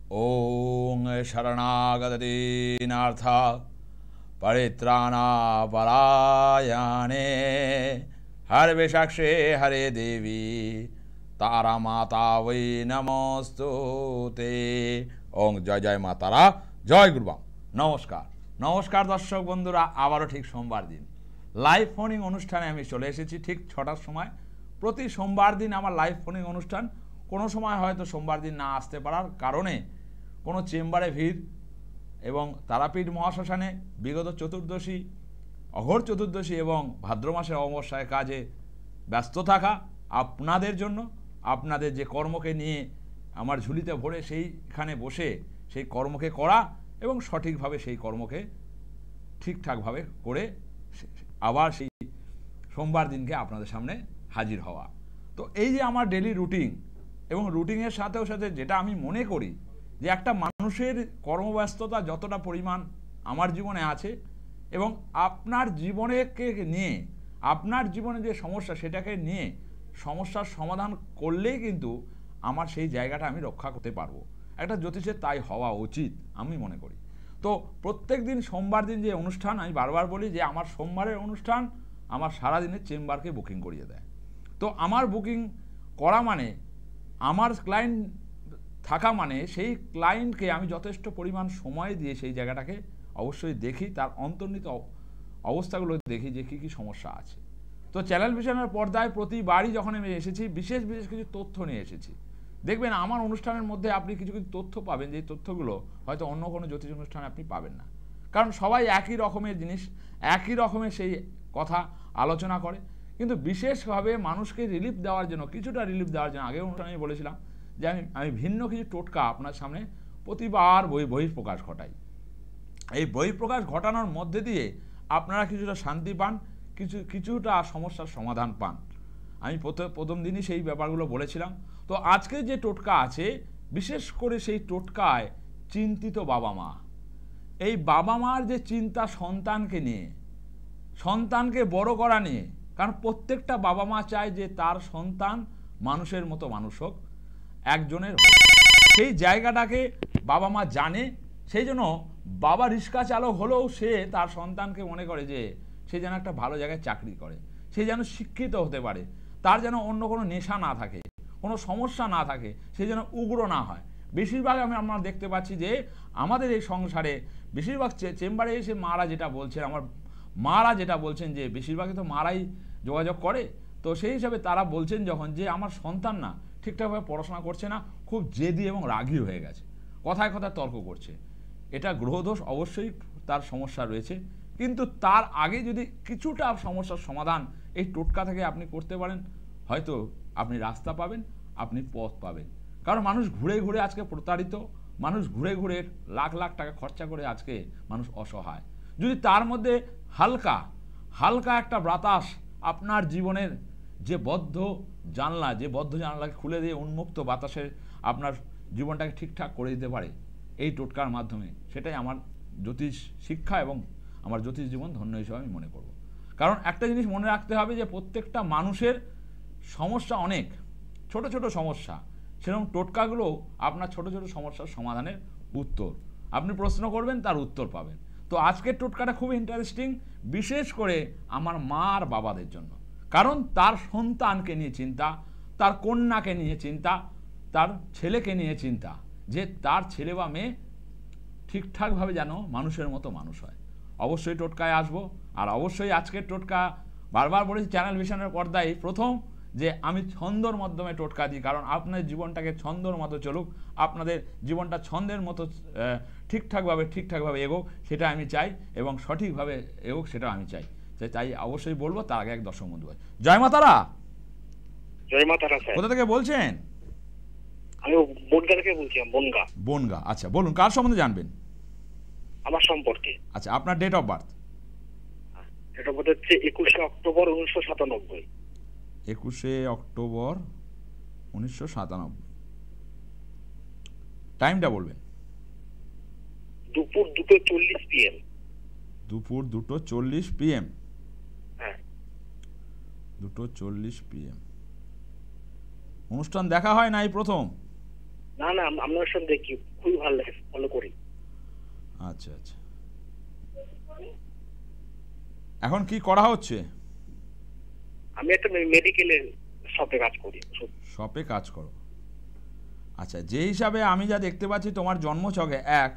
ओं शरणागतदीनार्थ परित्राणापरायणे हरविषाक्षे हरे देवी तारा माता वै नमस्तुते। ओं जय जय मा तारा, जय गुरुबाम। नमस्कार नमस्कार दर्शक बंधुरा, आबारो ठीक सोमवार दिन लाइव फोनिंग अनुष्ठाने आमि चले एसेछि ठीक 6टार समय। प्रति सोमवार दिन आमार लाइव फोनिंग अनुष्ठान। कोनो समय हयतो सोमवार दिन ना आसते पारार कारणे কোনো চেম্বারে ভিড় এবং তারাপীঠ মহাশ্মশানে বিগত চতুর্দশী, অঘোর চতুর্দশী এবং ভাদ্র মাসের অমাবস্যায় কাজে ব্যস্ত থাকা আপনাদের জন্য, আপনাদের যে কর্মকে নিয়ে আমার ঝুলিতে ভরে সেইখানে বসে সেই কর্মকে করা এবং সঠিকভাবে সেই কর্মকে ঠিকঠাকভাবে করে আবার সেই সোমবার দিনকে আপনাদের সামনে হাজির হওয়া। তো এই যে আমার ডেলি রুটিন এবং রুটিনের সাথেও সাথে যেটা আমি মনে করি যে একটা মানুষের কর্মব্যস্ততা যতটা পরিমাণ আমার জীবনে আছে এবং আপনার জীবনকে নিয়ে, আপনার জীবনে যে সমস্যা সেটাকে নিয়ে সমস্যার সমাধান করলেই কিন্তু আমার সেই জায়গাটা আমি রক্ষা করতে পারবো। একটা জ্যোতিষের তাই হওয়া উচিত আমি মনে করি। তো প্রত্যেক দিন সোমবার দিন যে অনুষ্ঠান, আমি বারবার বলি যে আমার সোমবারের অনুষ্ঠান আমার সারাদিনের চেম্বারকে বুকিং করিয়ে দেয়। তো আমার বুকিং করা মানে আমার ক্লায়েন্ট থাকা মানে সেই ক্লায়েন্টকে আমি যথেষ্ট পরিমাণ সময় দিয়ে সেই জায়গাটাকে অবশ্যই দেখি, তার অন্তর্নিহিত অবস্থাগুলো দেখি যে কী কী সমস্যা আছে। তো চ্যানেল ভিশনের পর্দায় প্রতিবারই যখন আমি এসেছি বিশেষ বিশেষ কিছু তথ্য নিয়ে এসেছি। দেখবেন আমার অনুষ্ঠানের মধ্যে আপনি কিছু কিছু তথ্য পাবেন, যে তথ্যগুলো হয়তো অন্য কোনো জ্যোতিষ অনুষ্ঠানে আপনি পাবেন না। কারণ সবাই একই রকমের জিনিস, একই রকমের সেই কথা আলোচনা করে, কিন্তু বিশেষভাবে মানুষকে রিলিফ দেওয়ার জন্য, কিছুটা রিলিফ দেওয়ার জন্য আগের অনুষ্ঠানে আমি বলেছিলাম যে আমি ভিন্ন কিছু টোটকা আপনার সামনে প্রতিবার বহিঃপ্রকাশ ঘটাই। এই বহিঃপ্রকাশ ঘটানোর মধ্যে দিয়ে আপনারা কিছুটা শান্তি পান, কিছুটা সমস্যার সমাধান পান। আমি প্রথম দিনই সেই ব্যাপারগুলো বলেছিলাম। তো আজকে যে টোটকা আছে, বিশেষ করে সেই টোটকায় চিন্তিত বাবা মা, এই বাবা মার যে চিন্তা সন্তানকে নিয়ে, সন্তানকে বড় করা নিয়ে, কারণ প্রত্যেকটা বাবা মা চায় যে তার সন্তান মানুষের মতো মানুষ হোক, একজনের হোক। সেই জায়গাটাকে বাবা মা জানে, সেই জন্য বাবা রিক্সা চালক হলেও সে তার সন্তানকে মনে করে যে সে যেন একটা ভালো জায়গায় চাকরি করে, সে যেন শিক্ষিত হতে পারে, তার যেন অন্য কোনো নেশা না থাকে, কোনো সমস্যা না থাকে, সে যেন উগ্র না হয়। বেশিরভাগ আমরা দেখতে পাচ্ছি যে আমাদের এই সংসারে বেশিরভাগ চেম্বারে এসে মারা যেটা বলছেন, আমার মারা যেটা বলছেন যে বেশিরভাগই তো মারাই যোগাযোগ করে। তো সেই হিসাবে তারা বলছেন যখন যে আমার সন্তান না ঠিকঠাকভাবে পড়াশোনা করছে না, খুব জেদি এবং রাগী হয়ে গেছে, কথায় কথায় তর্ক করছে। এটা গ্রহদোষ, অবশ্যই তার সমস্যা রয়েছে, কিন্তু তার আগে যদি কিছুটা সমস্যার সমাধান এই টোটকা থেকে আপনি করতে পারেন, হয়তো আপনি রাস্তা পাবেন, আপনি পথ পাবেন। কারণ মানুষ ঘুরে ঘুরে আজকে প্রতারিত, মানুষ ঘুরে ঘুরে লাখ লাখ টাকা খরচা করে আজকে মানুষ অসহায়। যদি তার মধ্যে হালকা হালকা একটা বাতাস আপনার জীবনের যে বদ্ধ জানলাকে খুলে দিয়ে উন্মুক্ত বাতাসে আপনার জীবনটাকে ঠিকঠাক করে দিতে পারে এই টোটকার মাধ্যমে, সেটাই আমার জ্যোতিষ শিক্ষা এবং আমার জ্যোতিষ জীবন ধন্য হিসেবে আমি মনে করব। কারণ একটা জিনিস মনে রাখতে হবে যে প্রত্যেকটা মানুষের সমস্যা অনেক, ছোট ছোট সমস্যা, সেরকম টোটকাগুলো আপনার ছোট ছোট সমস্যার সমাধানের উত্তর। আপনি প্রশ্ন করবেন, তার উত্তর পাবেন। তো আজকের টোটকাটা খুব ইন্টারেস্টিং, বিশেষ করে আমার মা আর বাবাদের জন্য। কারণ তার সন্তানকে নিয়ে চিন্তা, তার কন্যাকে নিয়ে চিন্তা, তার ছেলেকে নিয়ে চিন্তা, যে তার ছেলে বা মেয়ে ঠিকঠাকভাবে যেন মানুষের মতো মানুষ হয়। অবশ্যই টোটকায় আসবো। আর অবশ্যই আজকের টোটকা বারবার বলেছি চ্যানেল ভিশনের পর্দায় প্রথম যে আমি ছন্দর মাধ্যমে টোটকা দিই, কারণ আপনার জীবনটাকে ছন্দর মতো চলুক, আপনাদের জীবনটা ছন্দের মতো ঠিকঠাকভাবে এগোক, সেটা আমি চাই, এবং সঠিকভাবে এগোক সেটা আমি চাই। তাই অবশ্যই বলবো। তার আগে এক দর্শক বন্ধু ভাই, জয় মা তারা। জয় মা তারা স্যার। কোথা থেকে বলছেন? আমি বনগা থেকে বলছিলাম। বনগা, আচ্ছা বলুন, কার সম্বন্ধে জানবেন? আমার সম্পর্কে। আচ্ছা, আপনার date of birth? Date of birth হচ্ছে 21 অক্টোবর 1997। 21 অক্টোবর 1997। টাইমটা বলবেন। দুপুর 2:40 PM। দুপুর 2:40 PM। হ্যাঁ, 2:40 PM। অনুষ্ঠান দেখা হয় না এই প্রথম? না না, আপনার সব দেখি, খুবই ভালো লাগে, ফলো করি। আচ্ছা আচ্ছা, এখন কি করা হচ্ছে? আমি একটা মেডিকেলের শপে কাজ করি। শপে কাজ করো। আচ্ছা, যে হিসাবে আমি যা দেখতে পাচ্ছি তোমার জন্মছকে এক,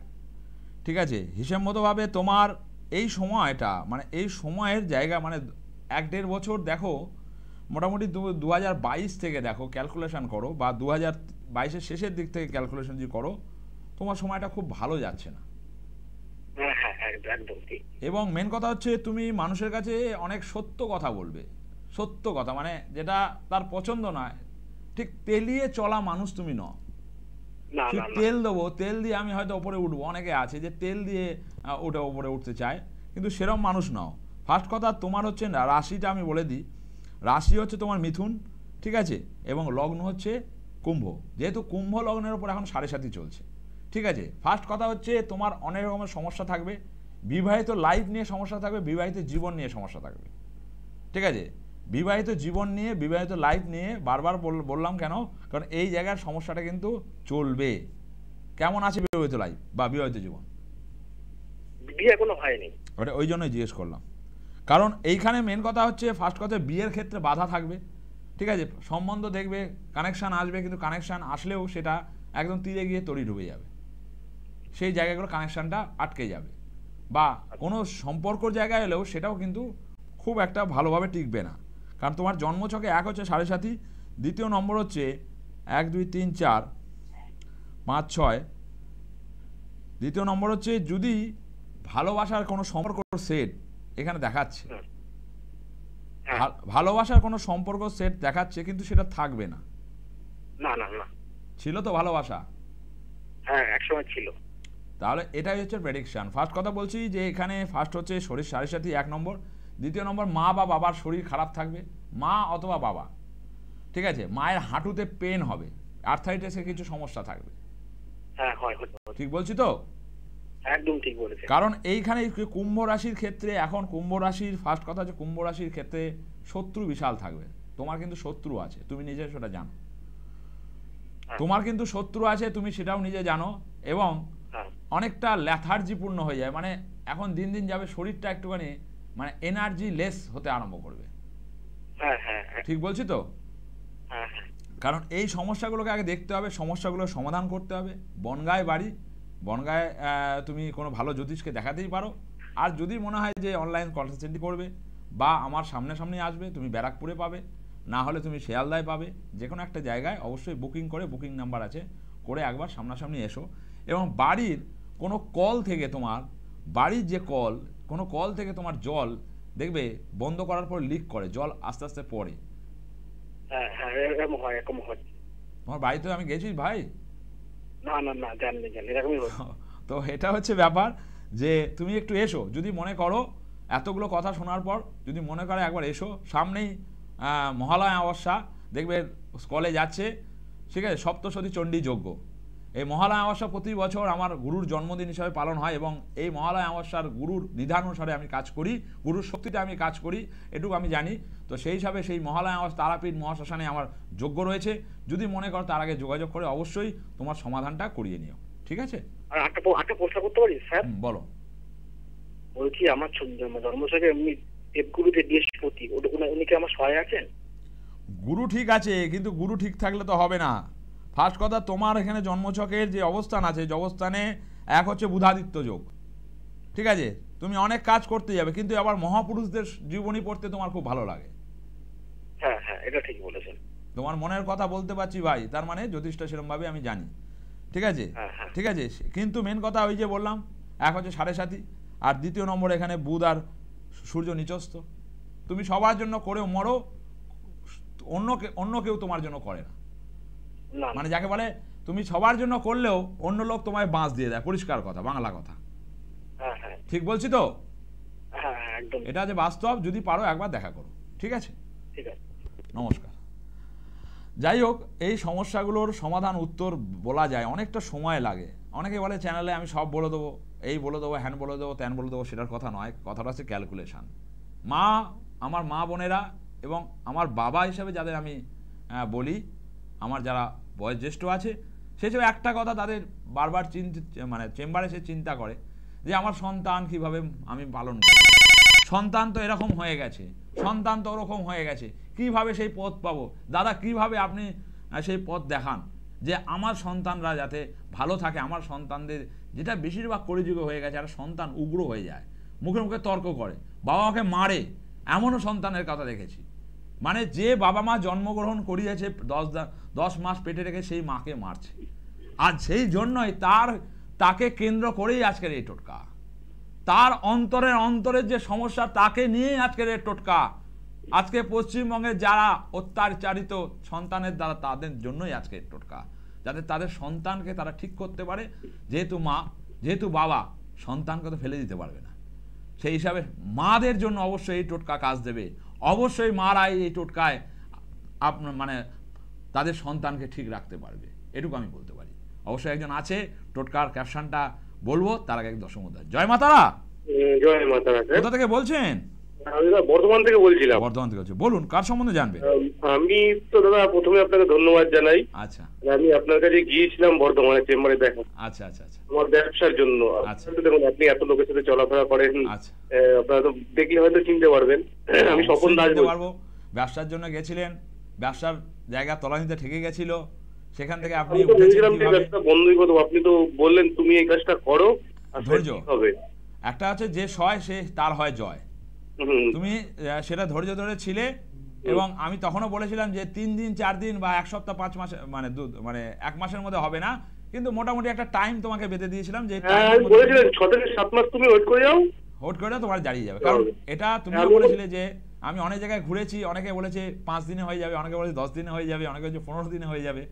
ঠিক আছে, হিসেব মতোভাবে তোমার এই সময়টা মানে এই সময়ের জায়গা মানে 1-1.5 বছর দেখো, মোটামুটি 2022 থেকে দেখো ক্যালকুলেশন করো, বা 2022-এর শেষের দিক থেকে ক্যালকুলেশন যদি করো, তোমার সময়টা খুব ভালো যাচ্ছে না। হ্যাঁ হ্যাঁ, একদম ঠিক। এবং মেন কথা হচ্ছে তুমি মানুষের কাছে অনেক সত্য কথা বলবে, সত্য কথা মানে যেটা তার পছন্দ নয়, ঠিক তেলিয়ে চলা মানুষ তুমি নও। না ঠিক না না, তেল দেবো, তেল দিয়ে আমি হয়তো ওপরে উঠবো, অনেকে আছে যে তেল দিয়ে ওপরে উঠতে চায়, কিন্তু সেরকম মানুষ নাও। ফার্স্ট কথা তোমার হচ্ছে না, রাশিটা আমি বলে দিই, রাশি হচ্ছে তোমার মিথুন, ঠিক আছে, এবং লগ্ন হচ্ছে কুম্ভ। যেহেতু কুম্ভ লগ্নের ওপর এখন 7.5 চলছে, ঠিক আছে। ফার্স্ট কথা হচ্ছে তোমার অনেক রকমের সমস্যা থাকবে, বিবাহিত লাইফ নিয়ে সমস্যা থাকবে, বিবাহিত জীবন নিয়ে সমস্যা থাকবে, ঠিক আছে। বিবাহিত জীবন নিয়ে, বিবাহিত লাইফ নিয়ে বারবার বললাম কেন, কারণ এই জায়গার সমস্যাটা কিন্তু চলবে। কেমন আছে বিবাহিত লাইফ বা বিবাহিত জীবন? বিয়ে এখনো হয়নি। ওটা ওই জন্যই জিজ্ঞেস করলাম, কারণ এইখানে মেন কথা হচ্ছে ফার্স্ট কথা বিয়ের ক্ষেত্রে বাধা থাকবে, ঠিক আছে। সম্বন্ধ দেখবে, কানেকশান আসবে, কিন্তু কানেকশান আসলেও সেটা একদম তীরে গিয়ে তড়ি ডুবে যাবে, সেই জায়গাগুলো কানেকশানটা আটকে যাবে, বা কোনো সম্পর্কর জায়গায় এলেও সেটাও কিন্তু খুব একটা ভালোভাবে টিকবে না। কারণ তোমার জন্মছকে এক হচ্ছে 7.5, দ্বিতীয় নম্বর হচ্ছে 1 2 3 4 5 6, দ্বিতীয় নম্বর হচ্ছে যদি ভালোবাসার কোনো সম্পর্ক সেট এখানে দেখাচ্ছে, ভালোবাসার কোনো সম্পর্ক সেট দেখাচ্ছে, কিন্তু সেটা থাকবে না। না না না, ছিল তো ভালোবাসা? হ্যাঁ একসময় ছিল। তাহলে এটাই হচ্ছে প্রেডিকশন। ফার্স্ট কথা বলছি যে এখানে ফার্স্ট হচ্ছে শরীর 7.5 1 নম্বর, দ্বিতীয় নম্বর মা বা বাবার শরীর খারাপ থাকবে, মা অথবা বাবা, ঠিক আছে। মায়ের হাঁটুতে পেন হবে, আর্থাইটিসের কিছু সমস্যা থাকবে, হ্যাঁ হয়, ঠিক বলছি তো? একদম ঠিক বলেছেন। কারণ এইখানে কুম্ভ রাশির ক্ষেত্রে, এখন কুম্ভ রাশির ফার্স্ট কথা হচ্ছে কুম্ভ রাশির ক্ষেত্রে শত্রু বিশাল থাকবে। তোমার কিন্তু শত্রু আছে, তুমি নিজে সেটা জানো, তোমার কিন্তু শত্রু আছে, তুমি সেটাও নিজে জানো, এবং অনেকটা ল্যাথার্জিপূর্ণ হয়ে যায়, মানে এখন দিন দিন যাবে শরীরটা একটুখানি মানে এনার্জি লেস হতে আরম্ভ করবে, ঠিক বলছি তো? কারণ এই সমস্যাগুলোকে আগে দেখতে হবে, সমস্যাগুলোর সমাধান করতে হবে। বনগাঁয় বাড়ি, বনগাঁয় তুমি কোনো ভালো জ্যোতিষকে দেখাতেই পারো। আর যদি মনে হয় যে অনলাইন কনসালটেন্সি করবে বা আমার সামনে আসবে, তুমি ব্যারাকপুরে পাবে, না হলে তুমি শিয়ালদায় পাবে, যে কোনো একটা জায়গায় অবশ্যই বুকিং করে, বুকিং নাম্বার আছে, করে একবার সামনাসামনি এসো। এবং বাড়ির কোনো কল থেকে তোমার, বাড়ির যে কল, কোনো কল থেকে তোমার জল দেখবে বন্ধ করার পর লিক করে, জল আস্তে আস্তে পড়ে। তোমার বাড়িতে আমি গেছি ভাই? না না না, জানি এরকমই। তো এটা হচ্ছে ব্যাপার, যে তুমি একটু এসো, যদি মনে করো এতগুলো কথা শোনার পর যদি মনে করো একবার এসো, সামনেই মহালয়া অমাবস্যা, দেখবে কলে যাচ্ছে, ঠিক আছে, সপ্তশতী চণ্ডী যজ্ঞ। এই মহালয়া অমাবস্যা প্রতি বছর আমার গুরুর জন্মদিন হিসাবে পালন হয়, এবং এই মহালয়া অমাবস্যার গুরুর নিধান অনুসারে আমি কাজ করি, গুরুর শক্তিতে আমি কাজ করি, এটুকু আমি জানি। তো সেই হিসাবে সেই মহালয়া অমাবস্যা তারাপীঠ মহাশ্মশানে আমার যজ্ঞ রয়েছে, যদি মনে করো তার আগে যোগাযোগ করে অবশ্যই তোমার সমাধানটা করিয়ে নিও, ঠিক আছে? আর একটা প্রশ্ন করতে পারি স্যার? বলো। বলছি আমার জন্মছকে এমনি দেবগুরু যে বৃহস্পতি, উনি কি আমার সহায় আছেন? গুরু ঠিক আছে, কিন্তু গুরু ঠিক থাকলে তো হবে না। ফার্স্ট কথা, তোমার এখানে জন্মছকের যে অবস্থান আছে, যে অবস্থানে এক হচ্ছে বুধাদিত্য যোগ, ঠিক আছে, তুমি অনেক কাজ করতে যাবে, কিন্তু আবার মহাপুরুষদের জীবনী পড়তে তোমার খুব ভালো লাগে। হ্যাঁ হ্যাঁ, এটা ঠিক বলেছেন। তোমার মনের কথা বলতে পারছি ভাই, তার মানে জ্যোতিষটা সেরকমভাবে আমি জানি, ঠিক আছে, ঠিক আছে। কিন্তু মেন কথা ওই যে বললাম, এক হচ্ছে 7.5, আর দ্বিতীয় নম্বর এখানে বুধ আর সূর্য নিচস্থ। তুমি সবার জন্য করেও মরো, অন্য কেউ তোমার জন্য করে না, মানে যাকে বলে তুমি সবার জন্য করলেও অন্য লোক তোমায় বাঁশ দিয়ে দেয়, পরিষ্কার কথা, বাংলা কথা, ঠিক বলছি তো? এটা যে বাস্তব, যদি পারো একবার দেখা করো, ঠিক আছে? নমস্কার। যাই হোক, এই সমস্যাগুলোর সমাধান উত্তর বলা যায়, অনেকটা সময় লাগে। অনেকে বলে চ্যানেলে আমি সব বলে দেবো, এই বলে দেবো, হ্যান বলে দেবো, ত্যান বলে দেবো, সেটার কথা নয়। কথাটা হচ্ছে ক্যালকুলেশান। আমার মা বোনেরা এবং আমার বাবা হিসাবে যাদের আমি বলি, আমার যারা বয়োজ্যেষ্ঠ আছে, সেসব একটা কথা তাদের বারবার মানে চেম্বারে সে চিন্তা করে যে আমার সন্তান কিভাবে আমি পালন করব, সন্তান তো এরকম হয়ে গেছে, সন্তান তো ওরকম হয়ে গেছে, কিভাবে সেই পথ পাবো। দাদা কিভাবে আপনি সেই পথ দেখান যে আমার সন্তানরা যাতে ভালো থাকে, আমার সন্তানদের যেটা বেশিরভাগ কলিযুগে হয়ে গেছে, একটা সন্তান উগ্র হয়ে যায়, মুখে মুখে তর্ক করে, বাবা মাকে মারে, এমনও সন্তানের কথা দেখেছি। মানে যে বাবা মা জন্মগ্রহণ করিয়েছে 10 মাস পেটে রেখে সেই মাকে মারছে। আর সেই জন্যই তাকে কেন্দ্র করেই আজকের এই টোটকা, তার অন্তরের যে সমস্যা তাকে নিয়েই আজকের এই টোটকা। আজকে পশ্চিমবঙ্গে যারা অত্যাচারিত সন্তানের দ্বারা তাদের জন্যই আজকের টোটকা, যাতে তাদের সন্তানকে তারা ঠিক করতে পারে। যেহেতু বাবা সন্তানকে তো ফেলে দিতে পারবে না, সেই হিসাবে মাদের জন্য অবশ্যই এই টোটকা কাজ দেবে। অবশ্যই মারা এই টোটকায় আপনার মানে তাদের সন্তানকে ঠিক রাখতে পারবে, এটুকু আমি বলতে পারি। অবশ্যই একজন আছে, টোটকার ক্যাপশনটা বলবো তার আগে দশম অধ্যায়। জয় মাতারা। জয় মাতারা। কোথা থেকে বলছেন? আমি বর্ধমান থেকে বলছিলাম। বর্ধমান থেকে বলছি, বলুন কার সম্বন্ধে জানবে? আমি তো দাদা প্রথমে আপনাকে ধন্যবাদ জানাই। আচ্ছা, আমি আপনার কাছে গিয়েছিলাম বর্ধমানে চেম্বারে দেখা। আচ্ছা আচ্ছা আচ্ছা, আমার ব্যবসার জন্য। আচ্ছা। দেখুন আপনি এত লোকের সাথে চলাফেরা করেন, আচ্ছা, আপনারা তো দেখলে হয়তো চিনতে পারবেন। আমি স্বপন দাস চিনতে পারবো। ব্যবসার জন্য গেছিলেন, ব্যবসার জায়গা তলানিতে ঠেকে গেছিল, সেখান থেকে আপনি উঠেছিলেন কিভাবে? বন্ধুই করবো, আপনি তো বললেন তুমি এই কাজটা করো, ধৈর্য হবে। একটা আছে যে সয় সে তার হয় জয়। তুমি সেটা ধৈর্য ধরে ছিলে, এবং আমি তখনও বলেছিলাম যে 3 দিন 4 দিন বা 1 সপ্তাহ 5 মাস মানে 1 মাসের মধ্যে হবে না, কিন্তু মোটামুটি একটা টাইম তোমাকে বেঁধে দিয়েছিলাম যে 6 থেকে 7 মাস তুমি ওয়েট করে যাও, হোট করে তোমার দাঁড়িয়ে যাবে। কারণ এটা তুমিও বলেছিলে যে আমি অনেক জায়গায় ঘুরেছি, অনেকে বলেছে 5 দিনে হয়ে যাবে, অনেকে বলেছে 10 দিনে হয়ে যাবে, অনেকে বলেছে 15 দিনে হয়ে যাবে।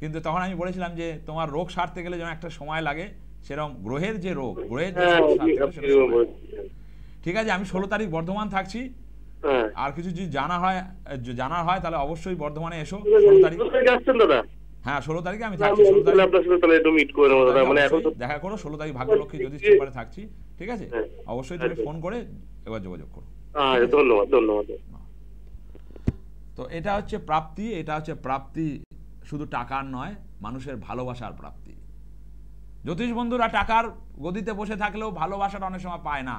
কিন্তু তখন আমি বলেছিলাম যে তোমার রোগ সারতে গেলে যেন একটা সময় লাগে, সেরকম গ্রহের যে রোগ, গ্রহের যে ঠিক আছে। আমি 16 তারিখ বর্ধমান থাকছি, আর কিছু যদি জানার হয় তাহলে অবশ্যই বর্ধমানে এসো। 16 তারিখ আসছেন দাদা? হ্যাঁ 16 তারিখে আমি থাকছি। 16 তারিখ আপনার সাথে তাহলে একটু মিট করে নেব দাদা, মানে এখন দেখা করো। 16 তারিখ ভাগ্যলক্ষ্মী যদি চেম্বারে থাকছি, ঠিক আছে? অবশ্যই তুমি ফোন করে এবার যোগাযোগ করো। ধন্যবাদ ধন্যবাদ। তো এটা হচ্ছে প্রাপ্তি, এটা হচ্ছে প্রাপ্তি শুধু টাকার নয়, মানুষের ভালোবাসার প্রাপ্তি। জ্যোতিষ বন্ধুরা টাকার গদিতে বসে থাকলেও ভালোবাসাটা অনেক সময় পায় না,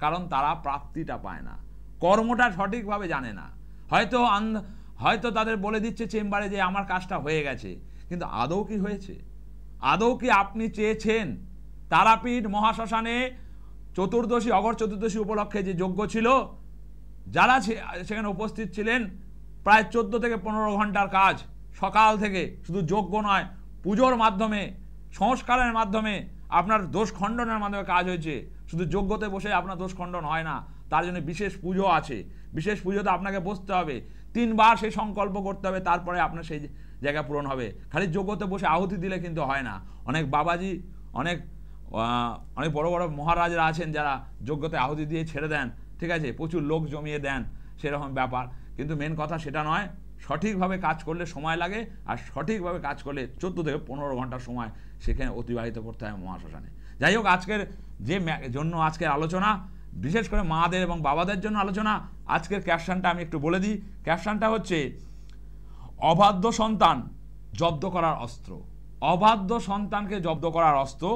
কারণ তারা প্রাপ্তিটা পায় না, কর্মটা সঠিকভাবে জানে না। হয়তো তাদের বলে দিচ্ছে চেম্বারে যে আমার কাজটা হয়ে গেছে, কিন্তু আদৌ কি হয়েছে? আদৌ কি আপনি চেয়েছেন? তারাপীঠ মহাশ্মশানে অঘর চতুর্দশী উপলক্ষে যে যজ্ঞ ছিল, যারা সেখানে উপস্থিত ছিলেন, প্রায় 14 থেকে 15 ঘন্টার কাজ, সকাল থেকে। শুধু যজ্ঞ নয়, পুজোর মাধ্যমে, সংস্কারের মাধ্যমে, আপনার দোষ খণ্ডনের মাধ্যমে কাজ হয়েছে। শুধু যজ্ঞতে বসে আপনার দোষ খণ্ডন হয় না, তার জন্য বিশেষ পুজো আছে। বিশেষ পুজোতে আপনাকে বসতে হবে, 3 বার সেই সংকল্প করতে হবে, তারপরে আপনার সেই জায়গা পূরণ হবে। খালি যজ্ঞতে বসে আহুতি দিলে কিন্তু হয় না। অনেক বাবাজি, অনেক বড় বড় মহারাজরা আছেন যারা যজ্ঞতে আহুতি দিয়ে ছেড়ে দেন, ঠিক আছে, প্রচুর লোক জমিয়ে দেন, সেরকম ব্যাপার। কিন্তু মেন কথা সেটা নয়। সঠিকভাবে কাজ করলে সময় লাগে, আর সঠিকভাবে কাজ করলে 14 থেকে 15 ঘন্টার সময় সেখানে অতিবাহিত করতে হয় মহাশ্মশানে। যাই হোক, আজকের আজকের আলোচনা বিশেষ করে মাদের এবং বাবাদের জন্য আলোচনা। আজকের ক্যাপশনটা আমি একটু বলে দিই। ক্যাপশনটা হচ্ছে অবাধ্য সন্তান জব্দ করার অস্ত্র। অবাধ্য সন্তানকে জব্দ করার অস্ত্র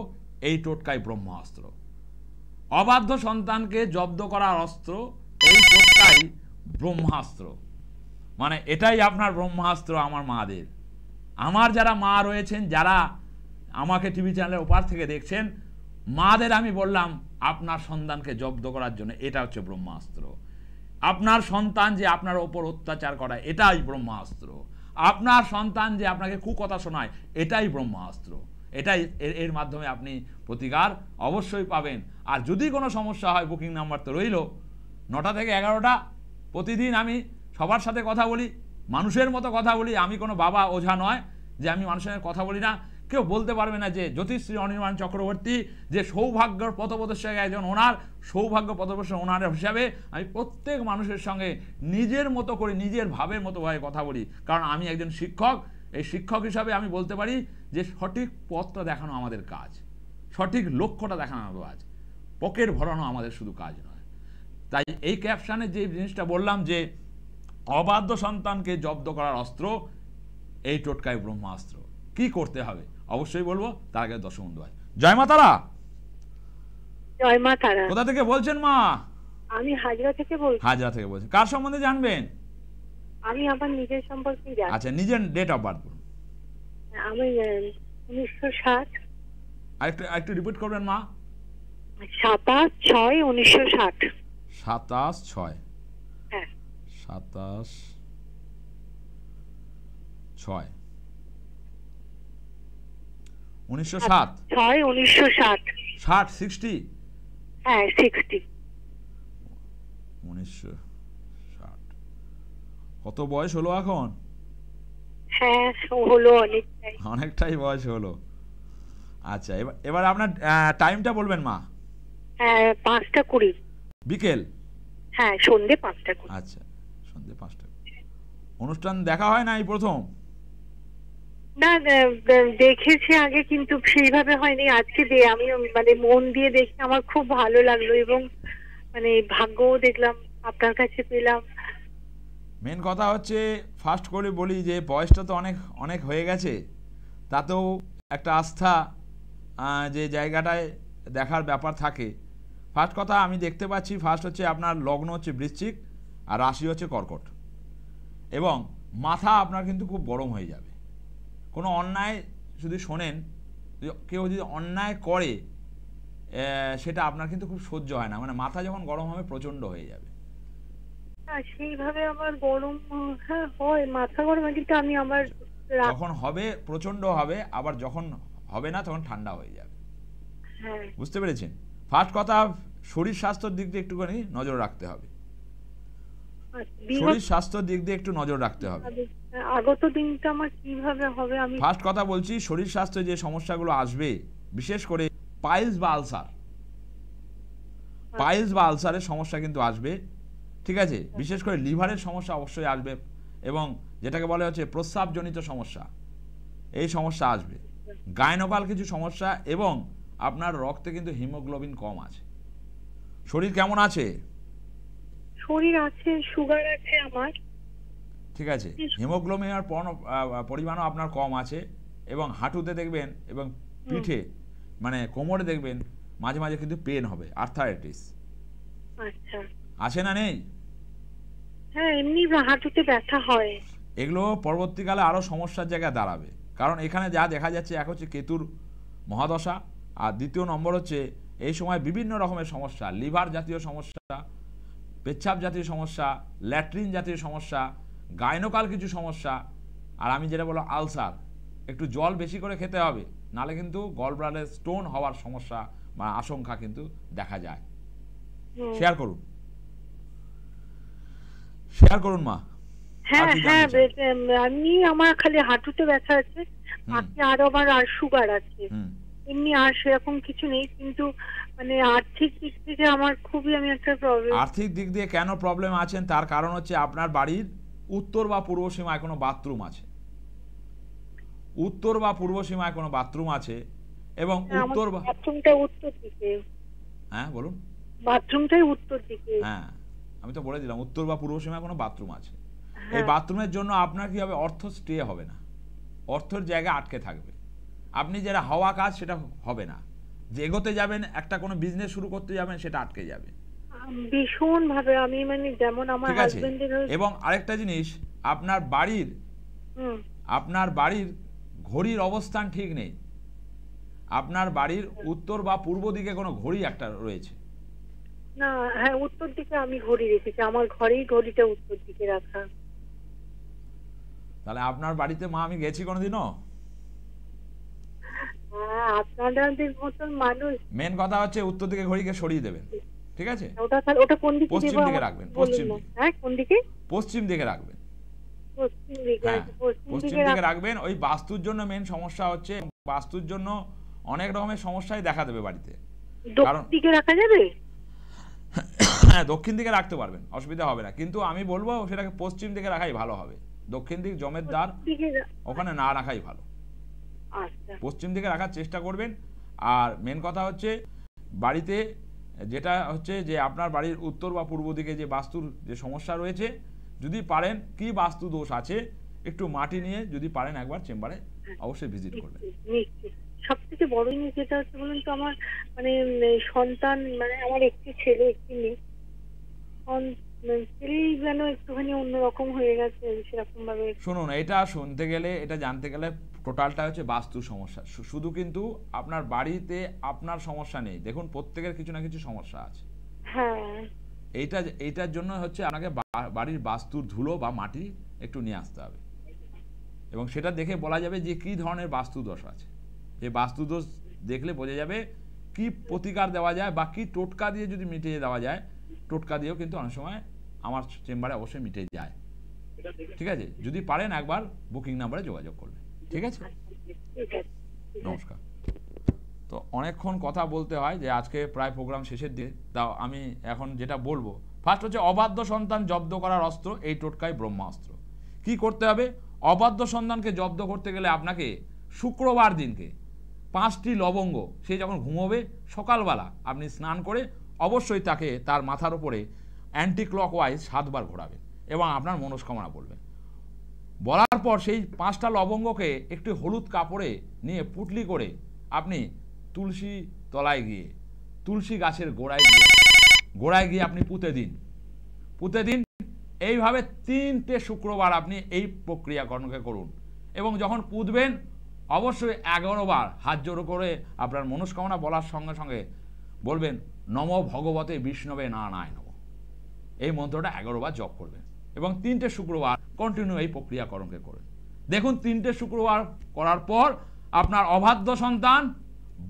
এই টোটকাই ব্রহ্মাস্ত্র। অবাধ্য সন্তানকে জব্দ করার অস্ত্র এই টোটকাই ব্রহ্মাস্ত্র। মানে এটাই আপনার ব্রহ্মাস্ত্র আমার মাদের। আমার যারা মা রয়েছেন, যারা আমাকে টিভি চ্যানেলের ওপার থেকে দেখছেন, মাদের আমি বললাম আপনার সন্তানকে জব্দ করার জন্য এটা হচ্ছে ব্রহ্মাস্ত্র। আপনার সন্তান যে আপনার ওপর অত্যাচার করায়, এটাই ব্রহ্মাস্ত্র। আপনার সন্তান যে আপনাকে কুকথা শোনায়, এটাই ব্রহ্মাস্ত্র। এটাই এর মাধ্যমে আপনি প্রতিকার অবশ্যই পাবেন। আর যদি কোনো সমস্যা হয়, বুকিং নাম্বার তো রইল, 9টা থেকে 11টা প্রতিদিন আমি সবার সাথে কথা বলি, মানুষের মতো কথা বলি। আমি কোনো বাবা ওঝা নয় যে আমি মানুষের সাথে কথা বলি না। কেউ বলতে পারবে না যে জ্যোতিষশ্রী অনির্বাণ চক্রবর্তী যে সৌভাগ্যর পথপ্রদর্শক একজন ওনার, সৌভাগ্য পথপ্রদর্শক ওনার হিসাবে আমি প্রত্যেক মানুষের সঙ্গে নিজের মতো করে, নিজের ভাবের মতো ভাবে কথা বলি। কারণ আমি একজন শিক্ষক। এই শিক্ষক হিসাবে আমি বলতে পারি যে সঠিক পথটা দেখানো আমাদের কাজ, সঠিক লক্ষ্যটা দেখানো আমাদের কাজ, পকেট ভরানো আমাদের শুধু কাজ নয়। তাই এই ক্যাপশনে যে জিনিসটা বললাম যে অবাধ্য সন্তানকে জব্দ করার অস্ত্র এই টোটকায় ব্রহ্মাস্ত্র। কি করতে হবে? অবশ্যই বলবো, তার আগে দর্শক বন্ধু ভাই। জয় মা তারা। জয় মা তারা। কোথা থেকে বলছেন মা? আমি হাজরা থেকে বলছি। হাজরা থেকে বলছেন। কার সম্বন্ধে জানবেন? আমি আমার নিজের সম্পর্কে জানি। আচ্ছা, নিজের ডেট অফ বার্থ বলুন। আমি 1960। আরেকটু রিপিট করবেন মা। 27/6/1960। 27/6। হ্যাঁ। 27/6 1907। 6/1960। 60 হ্যাঁ 60। 1960। কত বয়স হলো এখন? হ্যাঁ হলো অনেকটাই। অনেকটাই বয়স হলো। আচ্ছা, এবার আপনার টাইমটা বলবেন মা। হ্যাঁ 5টা 20। বিকেল? হ্যাঁ সন্ধ্যে 5টা 20। আচ্ছা, সন্ধ্যে 5টা। অনুষ্ঠান দেখা হয় না এই প্রথম? না দেখেছি আগে, কিন্তু সেইভাবে হয়নি। আজকে আমি মানে মন দিয়ে দেখে আমার খুব ভালো লাগলো, এবং মানে ভাগ্যও দেখলাম আপনার কাছে পেলাম। মেন কথা হচ্ছে, ফার্স্ট করে বলি যে বয়সটা তো অনেক অনেক হয়ে গেছে, তাতেও একটা আস্থা যে জায়গাটায় দেখার ব্যাপার থাকে। ফার্স্ট কথা আমি দেখতে পাচ্ছি, ফার্স্ট হচ্ছে আপনার লগ্ন হচ্ছে বৃশ্চিক আর রাশি হচ্ছে কর্কট, এবং মাথা আপনার কিন্তু খুব গরম হয়ে যাবে। কোনো অন্যায় যদি শোনেন, কেউ যদি অন্যায় করে সেটা আপনার কিন্তু খুব সহ্য হয় না, মানে মাথা যখন গরম হবে প্রচণ্ড হয়ে যাবে। সেইভাবে আমার গরম হয়, মাথা গরম হয়, কিন্তু আমি আমার যখন হবে প্রচণ্ড হবে, আবার যখন হবে না তখন ঠান্ডা হয়ে যাবে। হ্যাঁ বুঝতে পেরেছেন? ফার্স্ট কথা, শরীর স্বাস্থ্যের দিক দিয়ে একটুখানি নজর রাখতে হবে। শরীর স্বাস্থ্যের দিক দিয়ে একটু নজর রাখতে হবে। আগত দিনটা আমার কিভাবে হবে? আমি ফার্স্ট কথা বলছি, শরীর স্বাস্থ্যে যে সমস্যাগুলো আসবে, বিশেষ করে পাইলস বা আলসার, পাইলস বা আলসারের সমস্যা কিন্তু আসবে, ঠিক আছে? বিশেষ করে লিভারের সমস্যা অবশ্যই আসবে, এবং যেটাকে বলা হচ্ছে প্রস্রাবজনিত সমস্যা, এই সমস্যা আসবে। গাইনোকাল কিছু সমস্যা, এবং আপনার রক্তে কিন্তু হিমোগ্লোবিন কম আছে। শরীর কেমন আছে? শরীর আছে, সুগার আছে আমার, ঠিক আছে। হিমোগ্লোবিনের পরিমাণও আপনার কম আছে, এবং হাঁটুতে দেখবেন এবং পিঠে মানে কোমরে দেখবেন মাঝে মাঝে কিন্তু পেন হবে, আর্থারাইটিস। আচ্ছা আছে না নেই? হ্যাঁ এমনি হাঁটুতে ব্যথা হয়। এগুলো পরবর্তীকালে আরও সমস্যার জায়গায় দাঁড়াবে, কারণ এখানে যা দেখা যাচ্ছে, এক হচ্ছে কেতুর মহাদশা, আর দ্বিতীয় নম্বর হচ্ছে এই সময় বিভিন্ন রকমের সমস্যা, লিভার জাতীয় সমস্যা, পেচ্ছাপ জাতীয় সমস্যা, ল্যাট্রিন জাতীয় সমস্যা, গাইনোকাল কিছু সমস্যা, আর আমি যেটা বললাম আলসার। একটু জল বেশি করে খেতে হবে, নালে কিন্তু গল ব্লাডারে স্টোন হওয়ার সমস্যা বা আশঙ্কা কিন্তু দেখা যায়। শেয়ার করুন, শেয়ার করুন মা। হ্যাঁ হ্যাঁ আমি আমার খালি হাঁটুতে ব্যথা আছে, বাকি আর আমার আর সুগার আছে, এমনি আর সেরকম কিছু নেই। কিন্তু মানে আর্থিক দিক থেকে আমার খুবই আমি একটা প্রবলেম। আর্থিক দিক দিয়ে কেন প্রবলেম আছেন, তার কারণ হচ্ছে আপনার বাড়ির উত্তর বা পূর্ব সীমায় কোনো বাথরুম আছে, উত্তর বা পূর্ব সীমায় কোনো বাথরুম আছে, এবং উত্তর বাথরুমটা উত্তর দিকে। হ্যাঁ বলুন। বাথরুমটাই উত্তর দিকে। হ্যাঁ আমি তো বলে দিলাম, উত্তর বা পূর্ব সীমায় কোনো বাথরুম আছে। এই বাথরুমের জন্য আপনার কি হবে, অর্থ স্টে হবে না, অর্থের জায়গা আটকে থাকবে। আপনি যেটা হওয়া কাজ সেটা হবে না, যে এগোতে যাবেন, একটা কোনো বিজনেস শুরু করতে যাবেন, সেটা আটকে যাবে ভীষণ ভাবে। আমি মানে যেমন আমার হাজবেন্ডের। এবং আরেকটা জিনিস, আপনার বাড়ির ঘড়ির অবস্থান ঠিক নেই। আপনার বাড়ির উত্তর বা পূর্ব দিকে কোনো ঘড়ি একটা রয়েছে না? হ্যাঁ উত্তর দিকে আমি ঘড়ি রেখেছি, আমার ঘরেই ঘড়িটা উত্তর দিকে রাখা। তাহলে আপনার বাড়িতে মা আমি গেছি কোনোদিনও? হ্যাঁ আপনাদের মতন মানুষ। মেন কথা হচ্ছে উত্তর দিকে ঘড়িকে সরিয়ে দেবেন, ঠিক আছে? ওটা কোন দিকে? পশ্চিম দিকে রাখবেন। পশ্চিম দিকে। হ্যাঁ কোন দিকে? পশ্চিম দিকে রাখবেন। পশ্চিম দিকে। পশ্চিম দিকে রাখবেন। ওই বাস্তুর জন্য মেন সমস্যা হচ্ছে, বাস্তুর জন্য অনেক রকমের সমস্যাই দেখা দেবে বাড়িতে। দক্ষিণ দিকে রাখা যাবে? হ্যাঁ দক্ষিণ দিকে রাখতে পারবেন, অসুবিধা হবে না, কিন্তু আমি বলবো সেটাকে পশ্চিম দিকে রাখাই ভালো হবে। দক্ষিণ দিক জমের দ্বার, ওখানে না রাখাই ভালো। পশ্চিম দিকে রাখার চেষ্টা করবেন। আর মেন কথা হচ্ছে বাড়িতে যেটা হচ্ছে যে আপনার বাড়ির উত্তর বা পূর্ব দিকে যে বাস্তুর যে সমস্যা রয়েছে, যদি পারেন কি বাস্তু দোষ আছে একটু মাটি নিয়ে যদি পারেন একবার চেম্বারে অবশ্যই ভিজিট করবেন। সব থেকে বড় জিনিস যেটা হচ্ছে বলুন তো, আমার মানে সন্তান, মানে আমার একটি ছেলে একটি মেয়ে, ছেলেই যেন একটুখানি অন্যরকম হয়ে গেছে সেরকম ভাবে। শুনুন, এটা শুনতে গেলে, এটা জানতে গেলে টোটালটা হচ্ছে বাস্তু সমস্যা। শুধু কিন্তু আপনার বাড়িতে আপনার সমস্যা নেই, দেখুন প্রত্যেকের কিছু না কিছু সমস্যা আছে। হ্যাঁ, এইটার জন্য হচ্ছে আপনাকে বাড়ির বাস্তুর ধুলো বা মাটি একটু নিয়ে আসতে হবে, এবং সেটা দেখে বলা যাবে যে কী ধরনের বাস্তু দোষ আছে। এই বাস্তু দোষ দেখলে বোঝা যাবে কি প্রতিকার দেওয়া যায় বা কি টোটকা দিয়ে যদি মিটিয়ে দেওয়া যায়। টোটকা দিয়েও কিন্তু অনেক সময় আমার চেম্বারে অবশ্যই মিটে যায়। ঠিক আছে, যদি পারেন একবার বুকিং নাম্বারে যোগাযোগ করবেন। ঠিক আছে, নমস্কার। তো অনেকক্ষণ কথা বলতে হয়, যে আজকে প্রায় প্রোগ্রাম শেষের দিকে, তাও আমি এখন যেটা বলবো, ফার্স্ট হচ্ছে অবাধ্য সন্তান জব্দ করার অস্ত্র, এই টোটকায় ব্রহ্মাস্ত্র। কি করতে হবে? অবাধ্য সন্তানকে জব্দ করতে গেলে আপনাকে শুক্রবার দিনকে 5টি লবঙ্গ, সে যখন ঘুমোবে সকালবেলা আপনি স্নান করে অবশ্যই তাকে তার মাথার উপরে অ্যান্টি ক্লকওয়াইজ 7 বার ঘোরাবেন এবং আপনার মনস্কামনা বলবেন। বলার পর সেই 5টা লবঙ্গকে একটি হলুদ কাপড়ে নিয়ে পুটলি করে আপনি তুলসী তলায় গিয়ে, তুলসী গাছের গোড়ায় গিয়ে আপনি পুঁতে দিন। এইভাবে 3টে শুক্রবার আপনি এই প্রক্রিয়াকরণকে করুন, এবং যখন পুঁতবেন অবশ্যই 11 বার হাত জোড়ো করে আপনার মনস্কামনা বলার সঙ্গে সঙ্গে বলবেন নমো ভগবতে বিষ্ণবে নারায়ণ নমঃ। এই মন্ত্রটা 11 বার জপ করবেন এবং 3টে শুক্রবার কন্টিনিউ এই প্রক্রিয়াকরণকে করুন। দেখুন 3টে শুক্রবার করার পর আপনার অবাধ্য সন্তান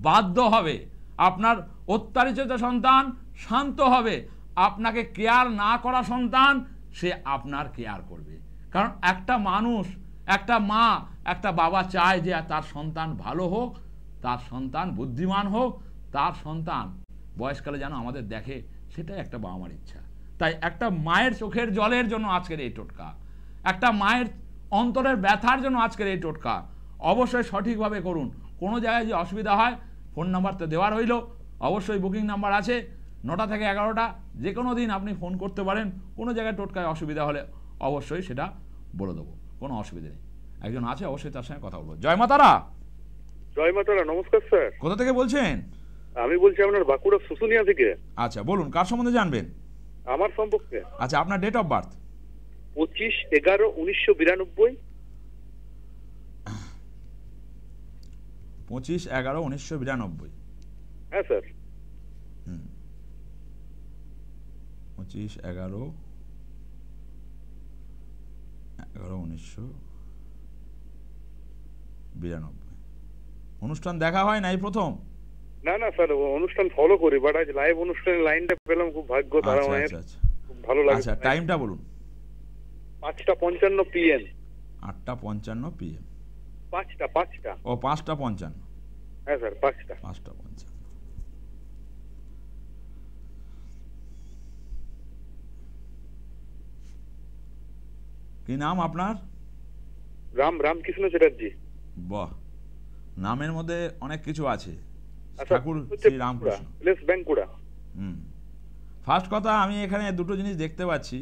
বাধ্য হবে, আপনার অত্যাচারিত সন্তান শান্ত হবে, আপনাকে কেয়ার না করা সন্তান সে আপনার কেয়ার করবে। কারণ একটা মানুষ, একটা মা, একটা বাবা চায় যে তার সন্তান ভালো হোক, তার সন্তান বুদ্ধিমান হোক, তার সন্তান বয়সকালে যেন আমাদের দেখে, সেটাই একটা বাবা মার ইচ্ছা। তাই একটা মায়ের চোখের জলের জন্য আজকের এই টোটকা, একটা মায়ের অন্তরের ব্যথার জন্য আজকের এই টোটকা। অবশ্যই সঠিকভাবে করুন। কোনো জায়গায় যে অসুবিধা হয়, ফোন নাম্বার তো দেওয়ার হইল, অবশ্যই বুকিং নাম্বার আছে, 9টা থেকে 11টা, যে কোনো দিন আপনি ফোন করতে পারেন। কোনো জায়গায় টোটকায় অসুবিধা হলে অবশ্যই সেটা বলে দেবো, কোনো অসুবিধা নেই। একজন আছে, অবশ্যই তার সঙ্গে কথা বলবো। জয় মাতারা। জয় মাতারা, নমস্কার স্যার। কোথা থেকে বলছেন? আমি বলছি আপনার বাঁকুড়া শুশুনিয়া থেকে। আচ্ছা, বলুন কার সম্বন্ধে জানবেন? আমার সম্পর্কে। আচ্ছা, আপনার ডেট অফ বার্থ? 25/11/1992। 25/11/1992। হ্যাঁ স্যার। 25/11/1992। অনুষ্ঠান দেখা হয় নাই প্রথম? না না স্যার, অনুষ্ঠান ফলো করি, বাট আজ লাইভ অনুষ্ঠানের লাইনটা পেলাম, খুব ভাগ্য তারা মায়ের। আচ্ছা, খুব ভালো লাগে। আচ্ছা, টাইমটা বলুন। 5:55 PM। 8:55 PM। 5টা। ও 5:55। হ্যাঁ স্যার, 5টা। কি নাম আপনার? রামকৃষ্ণ চ্যাটার্জি। বাহ, নামের মধ্যে অনেক কিছু আছে। আচ্ছা, ঠাকুর শ্রী রামকৃষ্ণ। প্লেস বাঁকুড়া। ফার্স্ট কথা, আমি এখানে দুটো জিনিস দেখতে পাচ্ছি।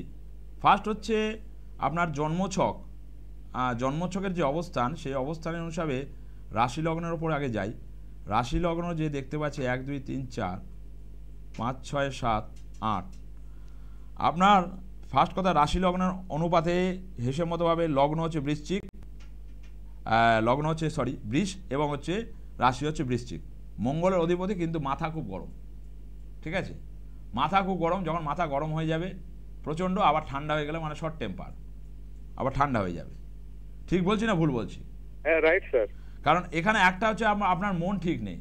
ফার্স্ট হচ্ছে আপনার জন্মছক, জন্মছকের যে অবস্থান, সেই অবস্থানের অনুসারে রাশি লগ্নের ওপর আগে যাই। রাশি লগ্ন যে দেখতে পাচ্ছি 1 2 3 4 5 6 7 8। আপনার ফার্স্ট কথা, রাশি লগ্নের অনুপাতে হিসেব মতোভাবে লগ্ন হচ্ছে বৃশ্চিক, বৃষ, এবং হচ্ছে রাশি হচ্ছে বৃশ্চিক। মঙ্গলের অধিপতি, কিন্তু মাথা খুব গরম। ঠিক আছে, মাথা খুব গরম। যখন মাথা গরম হয়ে যাবে প্রচণ্ড, আবার ঠান্ডা হয়ে গেলে মানে শর্ট টেম্পার, আবার ঠান্ডা হয়ে যাবে। ঠিক বলছি না ভুল বলছি? হ্যাঁ, রাইট স্যার। কারণ এখানে একটা হচ্ছে আপনার মন ঠিক নেই,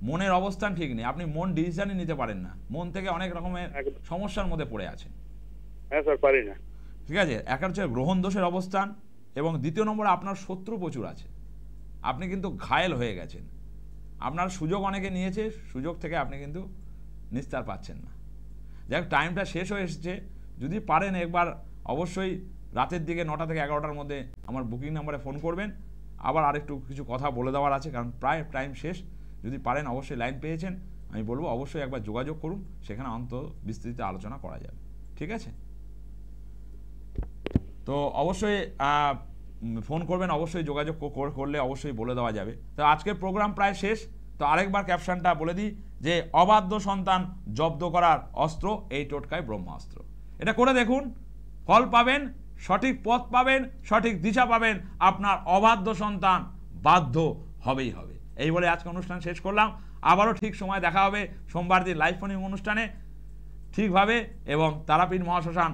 মনের অবস্থান ঠিক নেই, আপনি মন ডিসিশনই নিতে পারেন না, মন থেকে অনেক রকমের সমস্যার মধ্যে পড়ে আছেন। হ্যাঁ স্যার, পারি না। ঠিক আছে, একটা হচ্ছে গ্রহণ দোষের অবস্থান, এবং দ্বিতীয় নম্বরে আপনার শত্রু প্রচুর আছে, আপনি কিন্তু ঘায়েল হয়ে গেছেন। আপনার সুযোগ অনেকে নিয়েছে, সুযোগ থেকে আপনি কিন্তু নিস্তার পাচ্ছেন না। যাই হোক, টাইমটা শেষ হয়ে এসেছে। যদি পারেন একবার অবশ্যই রাতের দিকে 9টা থেকে 11টার মধ্যে আমার বুকিং নাম্বারে ফোন করবেন। আবার আরেকটু কিছু কথা বলে দেওয়ার আছে, কারণ প্রায় টাইম শেষ। যদি পারেন, অবশ্যই লাইন পেয়েছেন, আমি বলবো অবশ্যই একবার যোগাযোগ করুন, সেখানে অন্তত বিস্তৃত আলোচনা করা যাবে। ঠিক আছে, তো অবশ্যই ফোন করবেন, অবশ্যই যোগাযোগ করলে অবশ্যই বলে দেওয়া যাবে। তো আজকের প্রোগ্রাম প্রায় শেষ, তো আরেকবার ক্যাপশনটা বলে দিই যে অবাধ্য সন্তান জব্দ করার অস্ত্র এই টোটকায় ব্রহ্মাস্ত্র। এটা করে দেখুন, ফল পাবেন, সঠিক পথ পাবেন, সঠিক দিশা পাবেন, আপনার অবাধ্য সন্তান বাধ্য হবেই হবে। এই বলে আজকে অনুষ্ঠান শেষ করলাম। আবারও ঠিক সময় দেখা হবে সোমবার দিন লাইভ ফোনিং অনুষ্ঠানে ঠিকভাবে, এবং তারাপীঠ মহাশ্মশান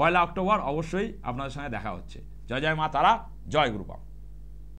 1 অক্টোবর অবশ্যই আপনাদের সঙ্গে দেখা হচ্ছে। জয় জয় মা তারা, জয় গুরুবাম।